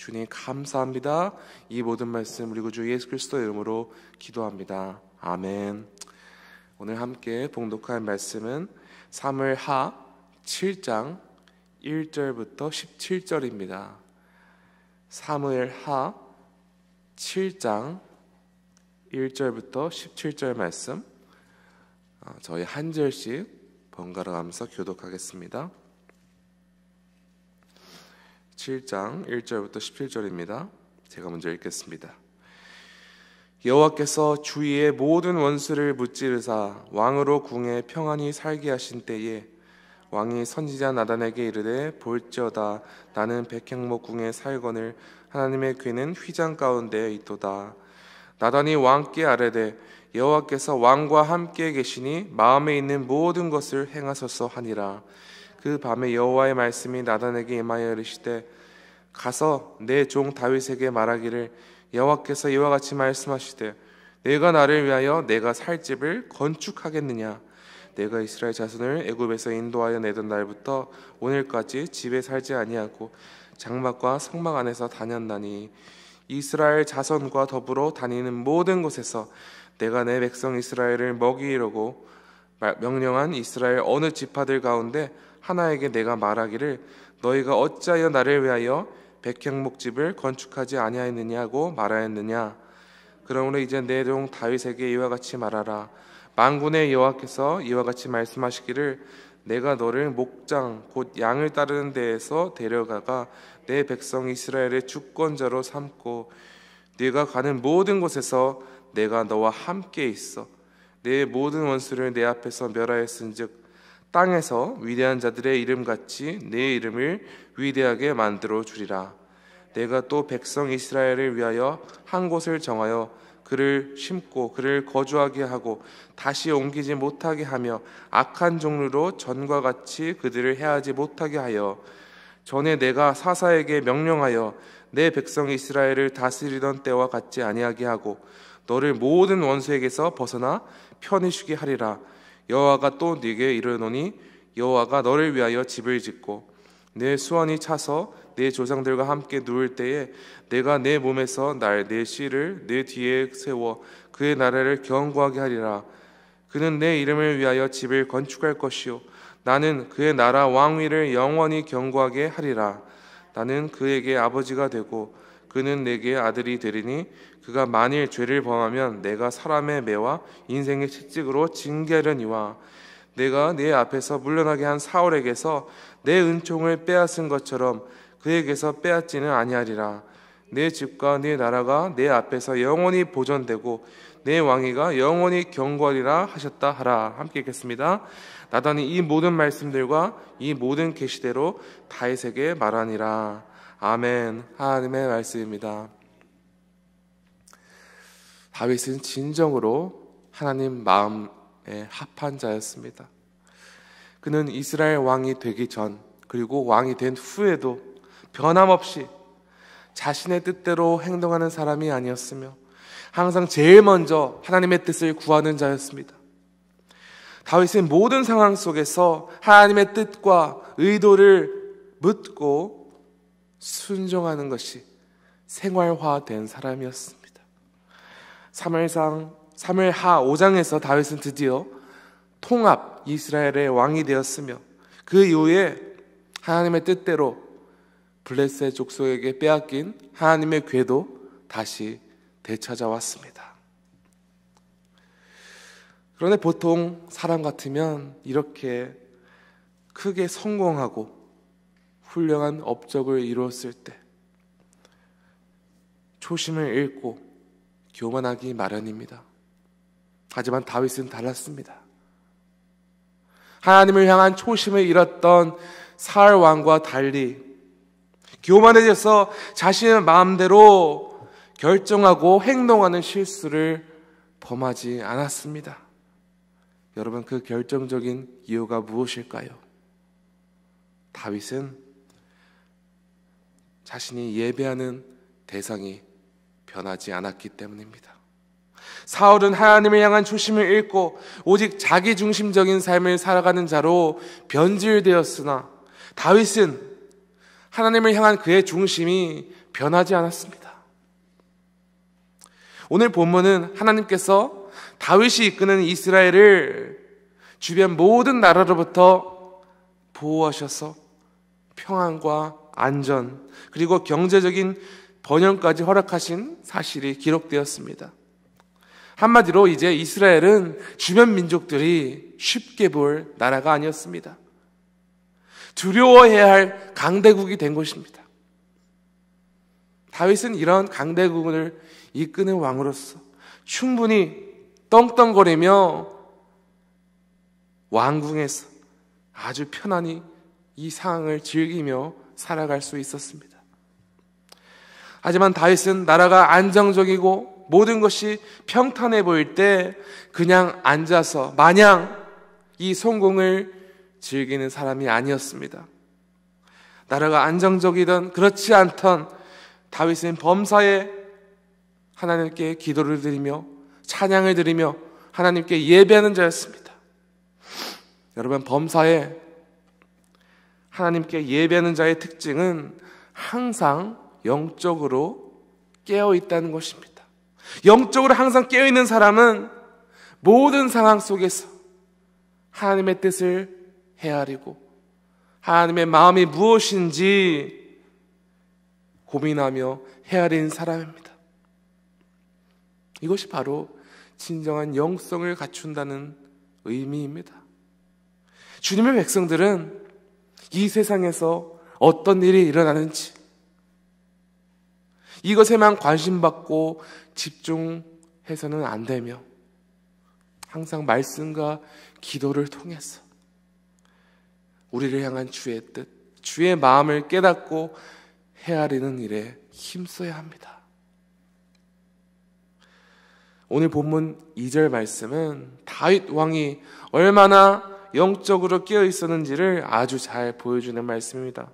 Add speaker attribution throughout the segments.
Speaker 1: 주님 감사합니다. 이 모든 말씀 우리 구주 예수 그리스도의 이름으로 기도합니다. 아멘. 오늘 함께 봉독할 말씀은 사무엘하 7장 1절부터 17절입니다. 사무엘하 7장 1절부터 17절 말씀 저희 한 절씩 번갈아 가면서 교독하겠습니다. 7장 1절부터 17절입니다. 제가 먼저 읽겠습니다. 여호와께서 주위의 모든 원수를 무찌르사 왕으로 궁에 평안히 살게 하신 때에 왕이 선지자 나단에게 이르되 볼지어다 나는 백향목 궁에 살거늘 하나님의 궤는 휘장 가운데에 있도다. 나단이 왕께 아뢰되 여호와께서 왕과 함께 계시니 마음에 있는 모든 것을 행하소서 하니라. 그 밤에 여호와의 말씀이 나단에게 임하여 이르시되 가서 내 종 다윗에게 말하기를 여호와께서 이와 같이 말씀하시되 내가 나를 위하여 내가 살 집을 건축하겠느냐. 내가 이스라엘 자손을 애굽에서 인도하여 내던 날부터 오늘까지 집에 살지 아니하고 장막과 성막 안에서 다녔나니 이스라엘 자손과 더불어 다니는 모든 곳에서 내가 내 백성 이스라엘을 먹이려고 명령한 이스라엘 어느 지파들 가운데 하나에게 내가 말하기를 너희가 어찌하여 나를 위하여 백향목집을 건축하지 아니하였느냐고 말하였느냐. 그러므로 이제 내 종 다윗에게 이와 같이 말하라. 만군의 여호와께서 이와 같이 말씀하시기를 내가 너를 목장 곧 양을 따르는 데에서 데려가가 내 백성 이스라엘의 주권자로 삼고 네가 가는 모든 곳에서 내가 너와 함께 있어 내 모든 원수를 내 앞에서 멸하였은즉 땅에서 위대한 자들의 이름같이 내 이름을 위대하게 만들어 주리라. 내가 또 백성 이스라엘을 위하여 한 곳을 정하여 그를 심고 그를 거주하게 하고 다시 옮기지 못하게 하며 악한 종류로 전과 같이 그들을 해하지 못하게 하여 전에 내가 사사에게 명령하여 내 백성 이스라엘을 다스리던 때와 같지 아니하게 하고 너를 모든 원수에게서 벗어나 편히 쉬게 하리라. 여호와가 또 네게 이르노니 여호와가 너를 위하여 집을 짓고 내 수원이 차서 내 조상들과 함께 누울 때에 내가 내 몸에서 내 씨를 내 뒤에 세워 그의 나라를 견고하게 하리라. 그는 내 이름을 위하여 집을 건축할 것이요 나는 그의 나라 왕위를 영원히 견고하게 하리라. 나는 그에게 아버지가 되고 그는 내게 아들이 되리니 그가 만일 죄를 범하면 내가 사람의 매와 인생의 채찍으로 징계하려니와 내가 내 앞에서 물러나게 한 사울에게서 내 은총을 빼앗은 것처럼 그에게서 빼앗지는 아니하리라. 내 집과 내 나라가 내 앞에서 영원히 보존되고 내 왕위가 영원히 견고하리라 하셨다 하라. 함께 읽겠습니다. 나단이 이 모든 말씀들과 이 모든 계시대로 다윗에게 말하니라. 아멘. 하나님의 말씀입니다. 다윗은 진정으로 하나님 마음에 합한 자였습니다. 그는 이스라엘 왕이 되기 전 그리고 왕이 된 후에도 변함없이 자신의 뜻대로 행동하는 사람이 아니었으며 항상 제일 먼저 하나님의 뜻을 구하는 자였습니다. 다윗은 모든 상황 속에서 하나님의 뜻과 의도를 묻고 순종하는 것이 생활화된 사람이었습니다. 사무엘하 5장에서 다윗은 드디어 통합 이스라엘의 왕이 되었으며 그 이후에 하나님의 뜻대로 블레셋 족속에게 빼앗긴 하나님의 궤도 다시 되찾아왔습니다. 그런데 보통 사람 같으면 이렇게 크게 성공하고 훌륭한 업적을 이루었을 때 초심을 잃고 교만하기 마련입니다. 하지만 다윗은 달랐습니다. 하나님을 향한 초심을 잃었던 사울 왕과 달리 교만해져서 자신의 마음대로 결정하고 행동하는 실수를 범하지 않았습니다. 여러분, 그 결정적인 이유가 무엇일까요? 다윗은 자신이 예배하는 대상이 변하지 않았기 때문입니다. 사울은 하나님을 향한 초심을 잃고 오직 자기중심적인 삶을 살아가는 자로 변질되었으나 다윗은 하나님을 향한 그의 중심이 변하지 않았습니다. 오늘 본문은 하나님께서 다윗이 이끄는 이스라엘을 주변 모든 나라로부터 보호하셔서 평안과 안전 그리고 경제적인 번영까지 허락하신 사실이 기록되었습니다. 한마디로 이제 이스라엘은 주변 민족들이 쉽게 볼 나라가 아니었습니다. 두려워해야 할 강대국이 된 것입니다. 다윗은 이런 강대국을 이끄는 왕으로서 충분히 떵떵거리며 왕궁에서 아주 편안히 이 상황을 즐기며 살아갈 수 있었습니다. 하지만 다윗은 나라가 안정적이고 모든 것이 평탄해 보일 때 그냥 앉아서 마냥 이 성공을 즐기는 사람이 아니었습니다. 나라가 안정적이든 그렇지 않던 다윗은 범사에 하나님께 기도를 드리며 찬양을 드리며 하나님께 예배하는 자였습니다. 여러분, 범사에 하나님께 예배하는 자의 특징은 항상 영적으로 깨어있다는 것입니다. 영적으로 항상 깨어있는 사람은 모든 상황 속에서 하나님의 뜻을 헤아리고 하나님의 마음이 무엇인지 고민하며 헤아리는 사람입니다. 이것이 바로 진정한 영성을 갖춘다는 의미입니다. 주님의 백성들은 이 세상에서 어떤 일이 일어나는지 이것에만 관심받고 집중해서는 안 되며 항상 말씀과 기도를 통해서 우리를 향한 주의 뜻, 주의 마음을 깨닫고 헤아리는 일에 힘써야 합니다. 오늘 본문 2절 말씀은 다윗 왕이 얼마나 영적으로 깨어 있었는지를 아주 잘 보여주는 말씀입니다.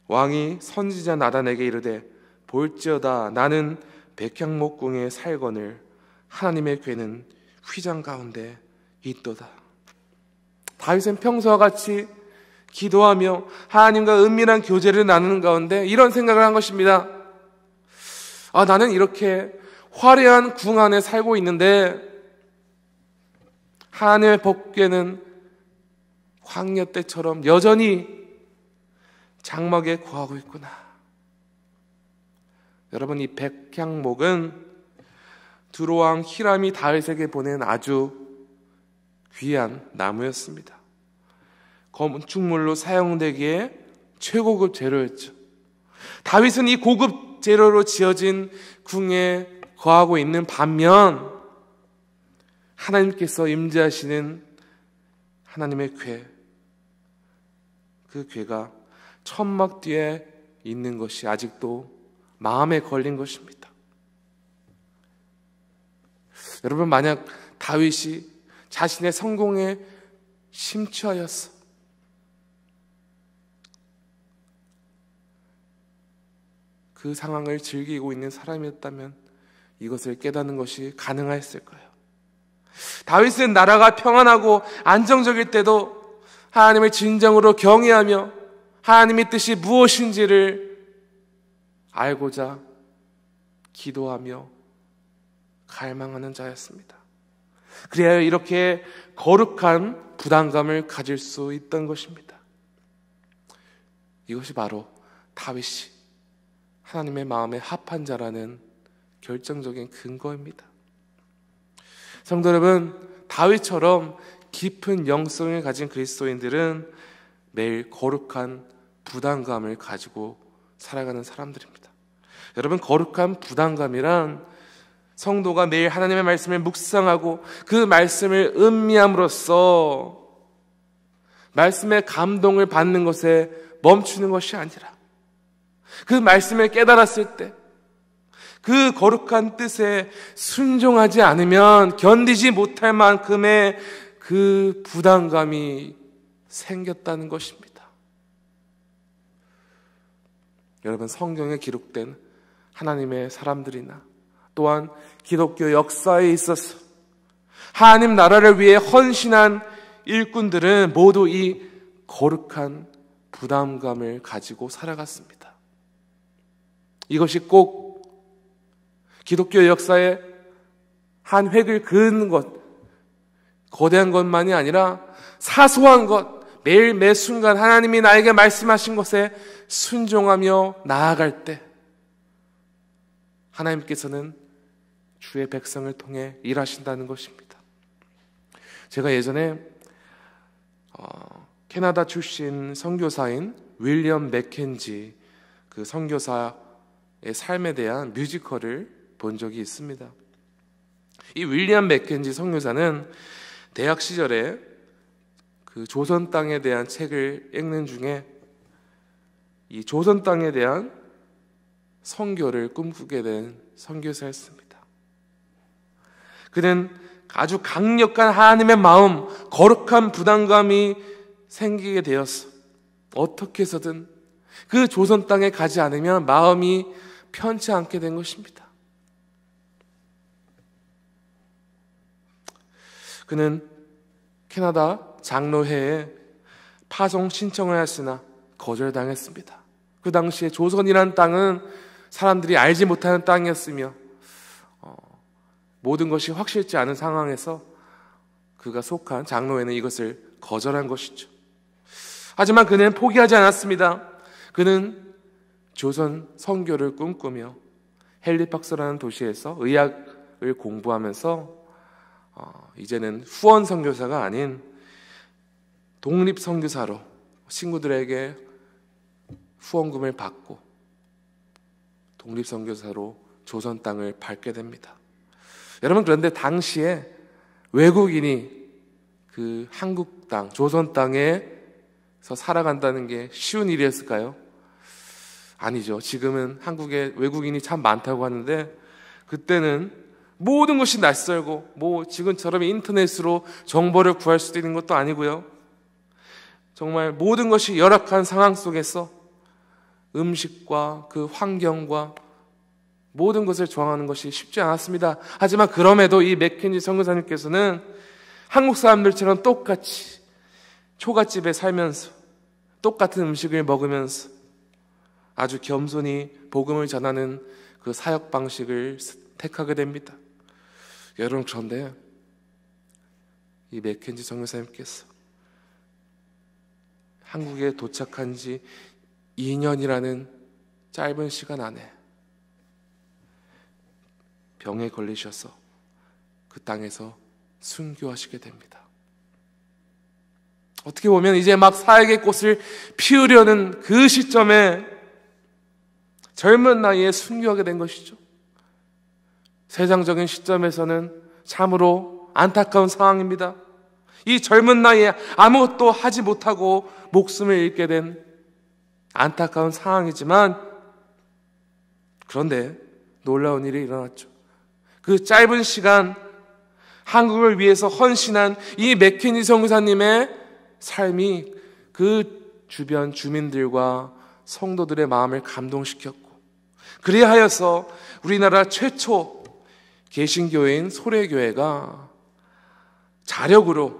Speaker 1: 왕이 선지자 나단에게 이르되 볼지어다 나는 백향목궁에 살거늘 하나님의 궤는 휘장 가운데 있도다. 다윗은 평소와 같이 기도하며 하나님과 은밀한 교제를 나누는 가운데 이런 생각을 한 것입니다. 나는 이렇게 화려한 궁 안에 살고 있는데 하나님의 법궤는 황녀 때처럼 여전히 장막에 거하고 있구나. 여러분, 이 백향목은 두로왕 히람이 다윗에게 보낸 아주 귀한 나무였습니다. 건축물로 사용되기에 최고급 재료였죠. 다윗은 이 고급 재료로 지어진 궁에 거하고 있는 반면 하나님께서 임재하시는 하나님의 궤, 그 궤가 천막 뒤에 있는 것이 아직도 마음에 걸린 것입니다. 여러분, 만약 다윗이 자신의 성공에 심취하였어 그 상황을 즐기고 있는 사람이었다면 이것을 깨닫는 것이 가능했을까요? 다윗은 나라가 평안하고 안정적일 때도 하나님을 진정으로 경외하며 하나님의 뜻이 무엇인지를 알고자 기도하며 갈망하는 자였습니다. 그래야 이렇게 거룩한 부담감을 가질 수 있던 것입니다. 이것이 바로 다윗이 하나님의 마음에 합한 자라는 결정적인 근거입니다. 성도 여러분, 다윗처럼 깊은 영성을 가진 그리스도인들은 매일 거룩한 부담감을 가지고 살아가는 사람들입니다. 여러분, 거룩한 부담감이란 성도가 매일 하나님의 말씀을 묵상하고 그 말씀을 음미함으로써 말씀의 감동을 받는 것에 멈추는 것이 아니라 그 말씀을 깨달았을 때 그 거룩한 뜻에 순종하지 않으면 견디지 못할 만큼의 그 부담감이 생겼다는 것입니다. 여러분, 성경에 기록된 하나님의 사람들이나 또한 기독교 역사에 있어서 하나님 나라를 위해 헌신한 일꾼들은 모두 이 거룩한 부담감을 가지고 살아갔습니다. 이것이 꼭 기독교 역사에 한 획을 그은 것, 거대한 것만이 아니라 사소한 것, 매일 매 순간 하나님이 나에게 말씀하신 것에 순종하며 나아갈 때 하나님께서는 주의 백성을 통해 일하신다는 것입니다. 제가 예전에 캐나다 출신 선교사인 윌리엄 맥켄지 그 선교사의 삶에 대한 뮤지컬을 본 적이 있습니다. 이 윌리엄 맥켄지 선교사는 대학 시절에 그 조선 땅에 대한 책을 읽는 중에 이 조선 땅에 대한 선교를 꿈꾸게 된 선교사였습니다. 그는 아주 강력한 하나님의 마음, 거룩한 부담감이 생기게 되었어. 어떻게 해서든 그 조선 땅에 가지 않으면 마음이 편치 않게 된 것입니다. 그는 캐나다 장로회에 파송 신청을 했으나 거절당했습니다. 그 당시에 조선이라는 땅은 사람들이 알지 못하는 땅이었으며 모든 것이 확실치 않은 상황에서 그가 속한 장로회는 이것을 거절한 것이죠. 하지만 그는 포기하지 않았습니다. 그는 조선 선교를 꿈꾸며 헬리팍스라는 도시에서 의학을 공부하면서 이제는 후원 선교사가 아닌 독립 선교사로 친구들에게 후원금을 받고 독립 선교사로 조선 땅을 밟게 됩니다. 여러분, 그런데 당시에 외국인이 그 한국 땅, 조선 땅에서 살아간다는 게 쉬운 일이었을까요? 아니죠. 지금은 한국에 외국인이 참 많다고 하는데 그때는 모든 것이 낯설고 지금처럼 인터넷으로 정보를 구할 수도 있는 것도 아니고요. 정말 모든 것이 열악한 상황 속에서 음식과 그 환경과 모든 것을 저항하는 것이 쉽지 않았습니다. 하지만 그럼에도 이 맥켄지 선교사님께서는 한국 사람들처럼 똑같이 초가집에 살면서 똑같은 음식을 먹으면서 아주 겸손히 복음을 전하는 그 사역 방식을 택하게 됩니다. 여러분, 그런데 이 맥켄지 선교사님께서 한국에 도착한 지 2년이라는 짧은 시간 안에 병에 걸리셔서 그 땅에서 순교하시게 됩니다. 어떻게 보면 이제 막 사역의 꽃을 피우려는 그 시점에 젊은 나이에 순교하게 된 것이죠. 세상적인 시점에서는 참으로 안타까운 상황입니다. 이 젊은 나이에 아무것도 하지 못하고 목숨을 잃게 된 안타까운 상황이지만 그런데 놀라운 일이 일어났죠. 그 짧은 시간 한국을 위해서 헌신한 이 맥켄지 선교사님의 삶이 그 주변 주민들과 성도들의 마음을 감동시켰고, 그리하 하여서 우리나라 최초 개신교회인 소래교회가 자력으로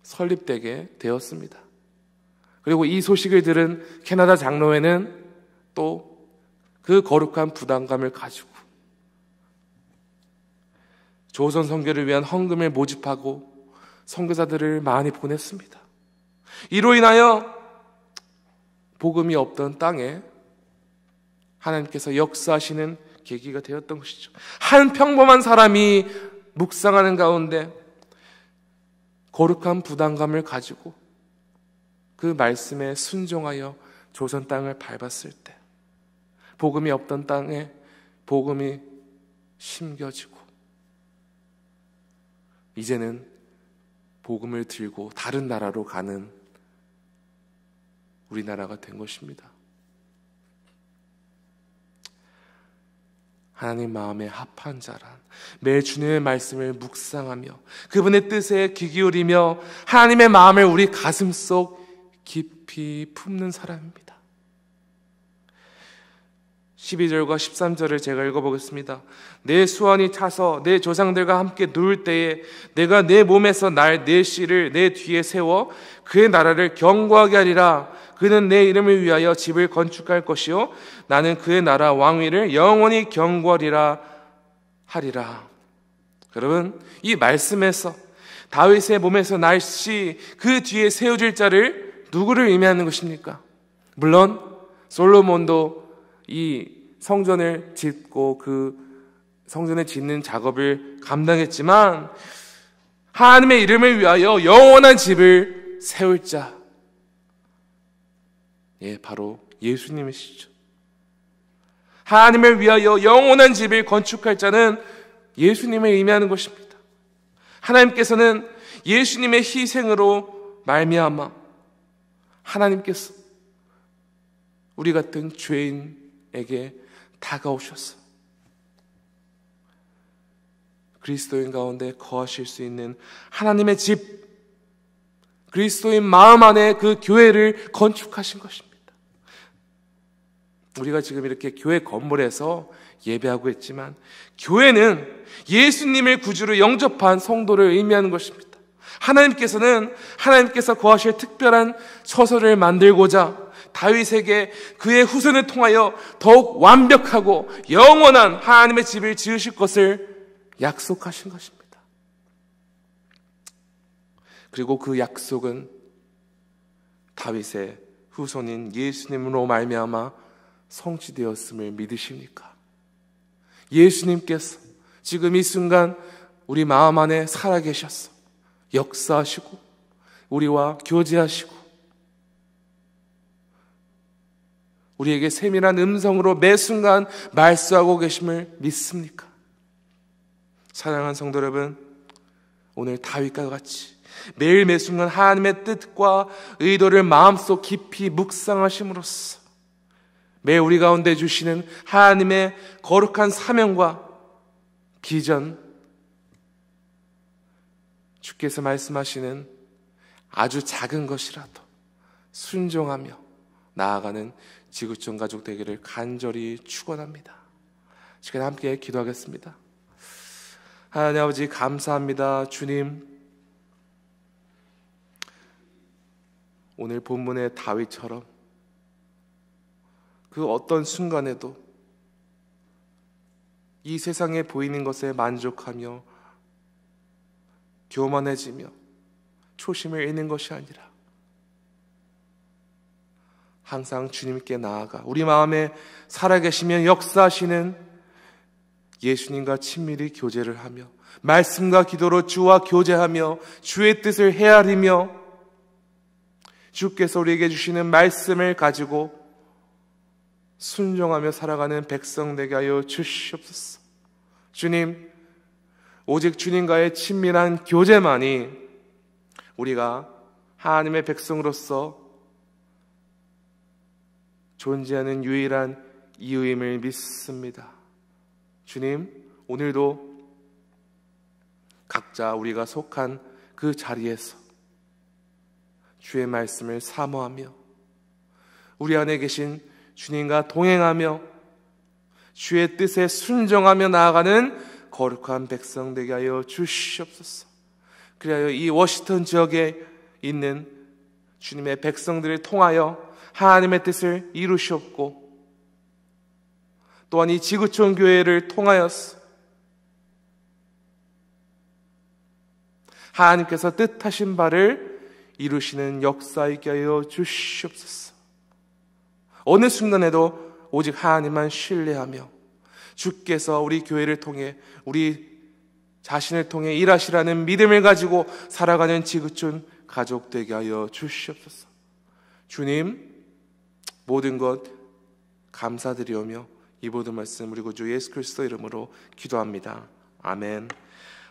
Speaker 1: 설립되게 되었습니다. 그리고 이 소식을 들은 캐나다 장로회는 또 그 거룩한 부담감을 가지고 조선 선교를 위한 헌금을 모집하고 선교사들을 많이 보냈습니다. 이로 인하여 복음이 없던 땅에 하나님께서 역사하시는 계기가 되었던 것이죠. 한 평범한 사람이 묵상하는 가운데 거룩한 부담감을 가지고 그 말씀에 순종하여 조선 땅을 밟았을 때 복음이 없던 땅에 복음이 심겨지고 이제는 복음을 들고 다른 나라로 가는 우리나라가 된 것입니다. 하나님 마음에 합한 자란 매일 주님의 말씀을 묵상하며 그분의 뜻에 귀 기울이며 하나님의 마음을 우리 가슴속 깊이 품는 사람입니다. 12절과 13절을 제가 읽어보겠습니다. 내 수완이 차서 내 조상들과 함께 누울 때에 내가 내 몸에서 날 내 씨를 내 뒤에 세워 그의 나라를 견고하게 하리라. 그는 내 이름을 위하여 집을 건축할 것이요 나는 그의 나라 왕위를 영원히 견고하리라 하리라. 여러분, 이 말씀에서 다윗의 몸에서 날 씨 그 뒤에 세워질 자를 누구를 의미하는 것입니까? 물론 솔로몬도 이 성전을 짓고 그 성전을 짓는 작업을 감당했지만 하나님의 이름을 위하여 영원한 집을 세울 자, 바로 예수님이시죠. 하나님을 위하여 영원한 집을 건축할 자는 예수님을 의미하는 것입니다. 하나님께서는 예수님의 희생으로 말미암아 하나님께서 우리 같은 죄인에게 다가오셨어. 그리스도인 가운데 거하실 수 있는 하나님의 집, 그리스도인 마음 안에 그 교회를 건축하신 것입니다. 우리가 지금 이렇게 교회 건물에서 예배하고 있지만 교회는 예수님을 구주로 영접한 성도를 의미하는 것입니다. 하나님께서 거하실 특별한 처소를 만들고자 다윗에게 그의 후손을 통하여 더욱 완벽하고 영원한 하나님의 집을 지으실 것을 약속하신 것입니다. 그리고 그 약속은 다윗의 후손인 예수님으로 말미암아 성취되었음을 믿으십니까? 예수님께서 지금 이 순간 우리 마음 안에 살아계셔서 역사하시고 우리와 교제하시고 우리에게 세밀한 음성으로 매 순간 말씀하고 계심을 믿습니까? 사랑하는 성도 여러분, 오늘 다윗과 같이 매일 매 순간 하나님의 뜻과 의도를 마음속 깊이 묵상하심으로써 매일 우리 가운데 주시는 하나님의 거룩한 사명과 비전, 주께서 말씀하시는 아주 작은 것이라도 순종하며 나아가는 지구촌 가족 되기를 간절히 축원합니다. 시간 함께 기도하겠습니다. 하나님 아버지, 감사합니다. 주님, 오늘 본문의 다윗처럼 그 어떤 순간에도 이 세상에 보이는 것에 만족하며 교만해지며 초심을 잃는 것이 아니라 항상 주님께 나아가 우리 마음에 살아계시며 역사하시는 예수님과 친밀히 교제를 하며 말씀과 기도로 주와 교제하며 주의 뜻을 헤아리며 주께서 우리에게 주시는 말씀을 가지고 순종하며 살아가는 백성 되게 하여 주시옵소서. 주님, 오직 주님과의 친밀한 교제만이 우리가 하나님의 백성으로서 존재하는 유일한 이유임을 믿습니다. 주님, 오늘도 각자 우리가 속한 그 자리에서 주의 말씀을 사모하며 우리 안에 계신 주님과 동행하며 주의 뜻에 순종하며 나아가는 거룩한 백성 되게 하여 주시옵소서. 그리하여 이 워싱턴 지역에 있는 주님의 백성들을 통하여 하나님의 뜻을 이루시옵고 또한 이 지구촌 교회를 통하여서 하나님께서 뜻하신 바를 이루시는 역사 있게 하여 주시옵소서. 어느 순간에도 오직 하나님만 신뢰하며 주께서 우리 교회를 통해 우리 자신을 통해 일하시라는 믿음을 가지고 살아가는 지구촌 가족 되게 하여 주시옵소서. 주님, 모든 것 감사드리오며 이 모든 말씀 우리 구주 예수 그리스도 이름으로 기도합니다. 아멘.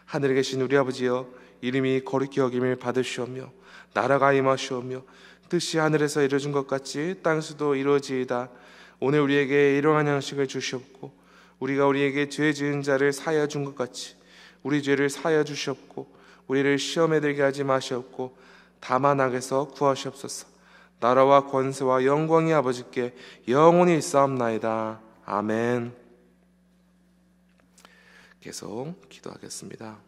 Speaker 1: 하늘에 계신 우리 아버지여, 이름이 거룩히 여김을 받으시오며 나라가 임하시오며 뜻이 하늘에서 이루어진 것 같이 땅에서도 이루어지이다. 오늘 우리에게 일용할 양식을 주시옵고 우리가 우리에게 죄 지은 자를 사하여 준 것 같이 우리 죄를 사하여 주시옵고 우리를 시험에 들게 하지 마시옵고 다만 악에서 구하시옵소서. 나라와 권세와 영광이 아버지께 영원히 있사옵나이다. 아멘. 계속 기도하겠습니다.